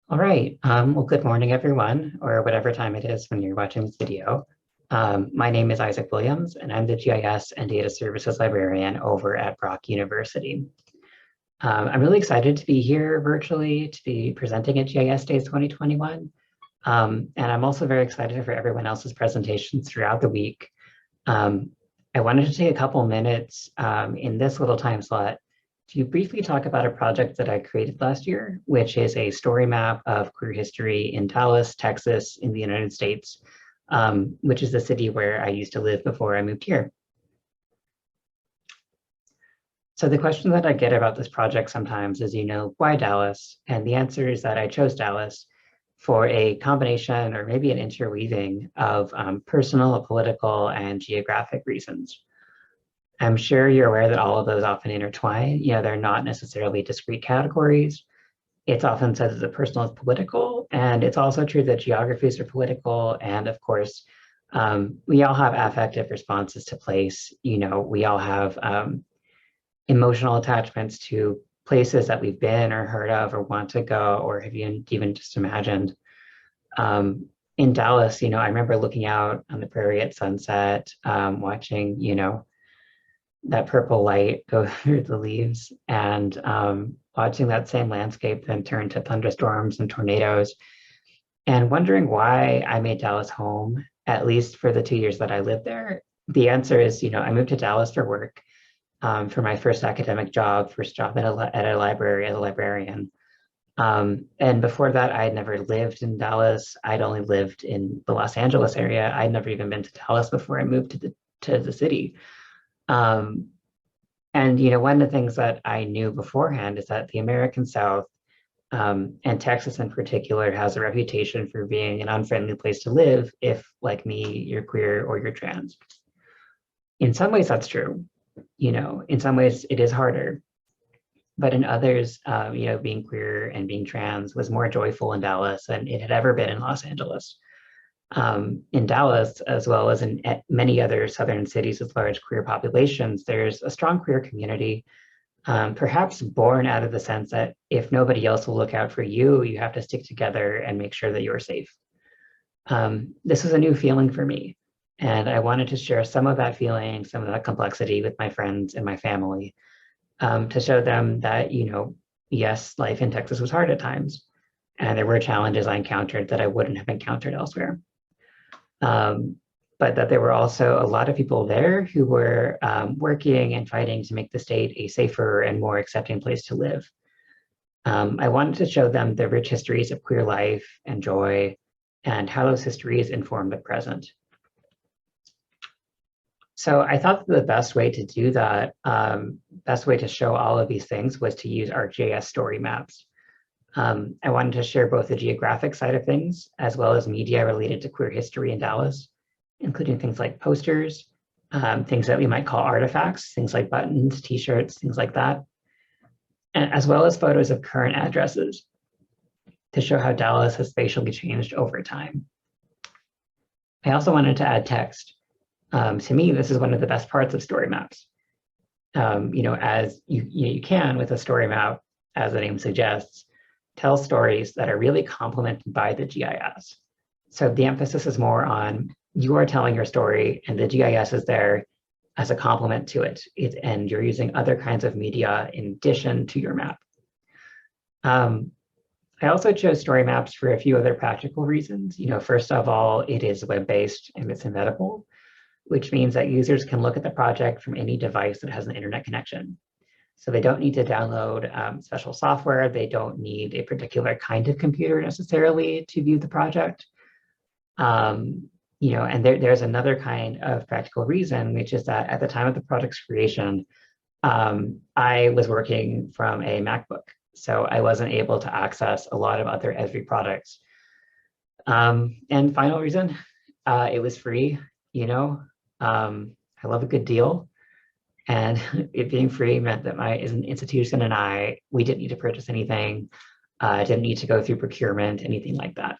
All right. Well, good morning, everyone, or whatever time it is when you're watching this video. My name is Isaac Williams, and I'm the GIS and Data Services Librarian over at Brock University. I'm really excited to be here virtually to be presenting at GIS Days 2021. And I'm also very excited for everyone else's presentations throughout the week. I wanted to take a couple minutes in this little time slot to briefly talk about a project that I created last year, which is a story map of queer history in Dallas, Texas, in the United States, which is the city where I used to live before I moved here. So the question that I get about this project sometimes is, why Dallas? And the answer is that I chose Dallas for a combination or maybe an interweaving of personal, political, and geographic reasons. I'm sure you're aware that all of those often intertwine. They're not necessarily discrete categories. It's often said that the personal is political, and it's also true that geographies are political. And of course, we all have affective responses to place. We all have emotional attachments to places that we've been or heard of or want to go or have even just imagined. In Dallas, I remember looking out on the prairie at sunset, watching, that purple light go through the leaves and watching that same landscape then turn to thunderstorms and tornadoes and wondering why I made Dallas home, at least for the 2 years that I lived there. The answer is, I moved to Dallas for work, for my first academic job, first job at a library as a librarian. And before that, I had never lived in Dallas. I'd only lived in the Los Angeles area. I'd never even been to Dallas before I moved to the city. And one of the things that I knew beforehand is that the American South, and Texas in particular, has a reputation for being an unfriendly place to live if, like me, you're queer or you're trans. In some ways, that's true. In some ways, it is harder. But in others, being queer and being trans was more joyful in Dallas than it had ever been in Los Angeles. In Dallas, as well as in many other southern cities with large queer populations, there's a strong queer community, perhaps born out of the sense that if nobody else will look out for you, you have to stick together and make sure that you're safe. This was a new feeling for me, and I wanted to share some of that feeling, some of that complexity with my friends and my family, to show them that, yes, life in Texas was hard at times, and there were challenges I encountered that I wouldn't have encountered elsewhere. But that there were also a lot of people there who were working and fighting to make the state a safer and more accepting place to live. I wanted to show them the rich histories of queer life and joy and how those histories inform the present. So I thought that the best way to do that, best way to show all of these things was to use our GIS story maps. I wanted to share both the geographic side of things as well as media related to queer history in Dallas, including things like posters, things that we might call artifacts, things like buttons, t-shirts, things like that, and as well as photos of current addresses to show how Dallas has spatially changed over time. I also wanted to add text. To me, this is one of the best parts of story maps. As you can with a story map, as the name suggests, tell stories that are really complemented by the GIS. So the emphasis is more on you are telling your story and the GIS is there as a complement to it. And you're using other kinds of media in addition to your map. I also chose story maps for a few other practical reasons. First of all, it is web-based and it's embeddable, which means that users can look at the project from any device that has an internet connection. So they don't need to download special software. They don't need a particular kind of computer necessarily to view the project. And there's another kind of practical reason, which is that at the time of the project's creation, I was working from a MacBook. So I wasn't able to access a lot of other Esri products. And final reason, it was free, I love a good deal. And it being free meant that as an institution and we didn't need to purchase anything, didn't need to go through procurement, anything like that.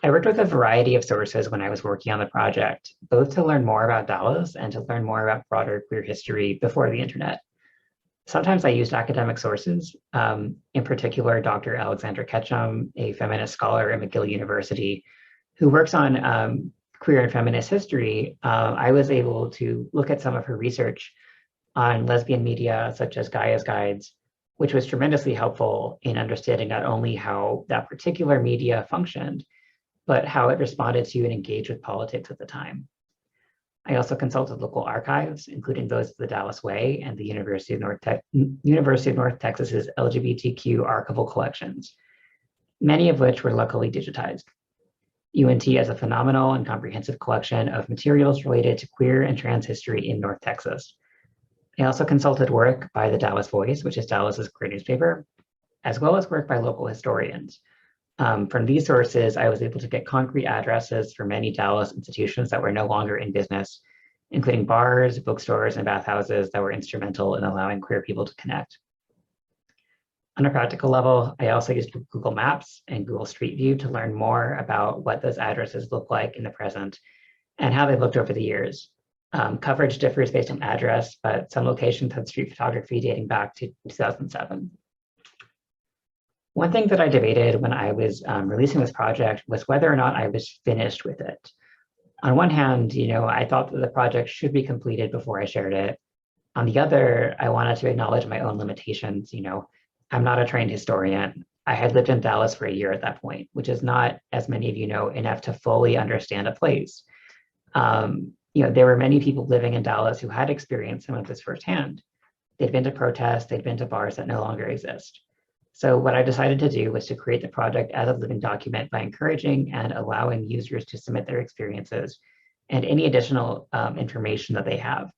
I worked with a variety of sources when I was working on the project, both to learn more about Dallas and to learn more about broader queer history before the internet. Sometimes I used academic sources, in particular, Dr. Alexandra Ketchum, a feminist scholar at McGill University, who works on queer and feminist history. I was able to look at some of her research on lesbian media, such as GIS guides, which was tremendously helpful in understanding not only how that particular media functioned, but how it responded to and engaged with politics at the time. I also consulted local archives, including those of the Dallas Way and the University of North Texas's LGBTQ archival collections, many of which were luckily digitized. UNT has a phenomenal and comprehensive collection of materials related to queer and trans history in North Texas. I also consulted work by the Dallas Voice, which is Dallas's queer newspaper, as well as work by local historians. From these sources, I was able to get concrete addresses for many Dallas institutions that were no longer in business, including bars, bookstores, and bathhouses that were instrumental in allowing queer people to connect. On a practical level, I also used Google Maps and Google Street View to learn more about what those addresses look like in the present and how they looked over the years. Coverage differs based on address, but some locations had street photography dating back to 2007. One thing that I debated when I was releasing this project was whether or not I was finished with it. On one hand, I thought that the project should be completed before I shared it. On the other, I wanted to acknowledge my own limitations. I'm not a trained historian. I had lived in Dallas for a year at that point, which is not, as many of you know, enough to fully understand a place. There were many people living in Dallas who had experienced some of this firsthand. They'd been to protests, they'd been to bars that no longer exist. So what I decided to do was to create the project as a living document by encouraging and allowing users to submit their experiences and any additional information that they have.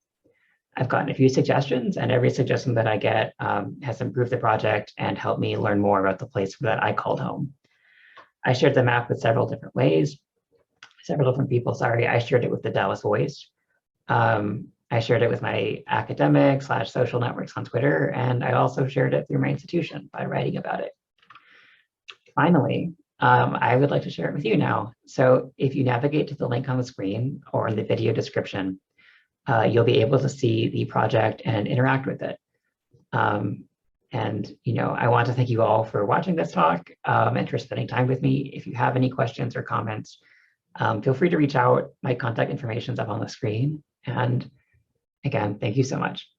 I've gotten a few suggestions, and every suggestion that I get has improved the project and helped me learn more about the place that I called home. I shared the map with several different people. I shared it with the Dallas Voice. I shared it with my academic/social networks on Twitter, and I also shared it through my institution by writing about it. Finally, I would like to share it with you now. So if you navigate to the link on the screen or in the video description, you'll be able to see the project and interact with it. I want to thank you all for watching this talk and for spending time with me. If you have any questions or comments, feel free to reach out. My contact information is up on the screen. And again, thank you so much.